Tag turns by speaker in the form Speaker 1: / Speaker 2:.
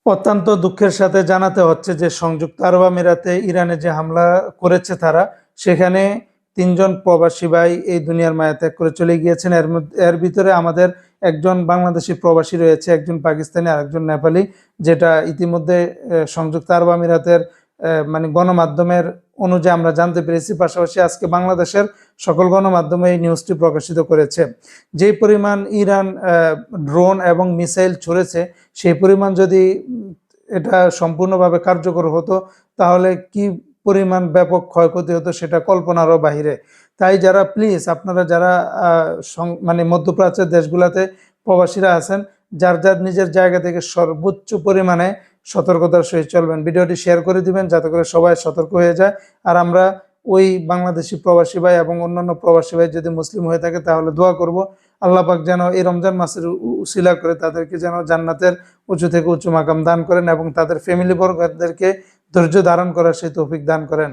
Speaker 1: অত্যন্ত দুঃখের সাথে জানাতে হচ্ছে যে সংযুক্ত আরব আমিরাতে ইরানে যে হামলা করেছে তারা, সেখানে 3জন প্রবাসী ভাই এই দুনিয়ার মায়া ত্যাগ করে চলে গিয়েছেন। এর ভিতরে আমাদের একজন বাংলাদেশি প্রবাসী রয়েছে, একজন পাকিস্তানি আর একজন নেপালি, যেটা ইতিমধ্যে সংযুক্ত আরব আমিরাতের মানে গণমাধ্যমের অনুযায়ী আমরা জানতে পেরেছি। পাশাপাশি আজকে বাংলাদেশের সকল গণমাধ্যমে এই নিউজটি প্রকাশিত করেছে। যে পরিমাণ ইরান ড্রোন এবং মিসাইল ছুড়েছে, সেই পরিমাণ যদি এটা সম্পূর্ণভাবে কার্যকর হতো তাহলে কি পরিমাণ ব্যাপক ক্ষয়ক্ষতি হতো সেটা কল্পনারও বাহিরে। তাই যারা প্লিজ আপনারা যারা মানে মধ্যপ্রাচ্যের দেশগুলোতে প্রবাসীরা আছেন, যার যার নিজের জায়গা থেকে সর্বোচ্চ পরিমাণে সতর্কতার সহিত চলবেন। ভিডিওটি শেয়ার করে দিবেন যাতে করে সবাই সতর্ক হয়ে যায়। আর আমরা ওই বাংলাদেশি প্রবাসী ভাই এবং অন্যান্য প্রবাসী ভাই যদি মুসলিম হয়ে থাকে তাহলে দোয়া করব আল্লাহ পাক যেন এই রমজান মাসের উসিলা করে তাদেরকে যেন জান্নাতের উঁচু থেকে উঁচু মাকাম দান করেন এবং তাদের ফ্যামিলি বর্গদেরকে ধৈর্য ধারণ করার সেই তৌফিক দান করেন।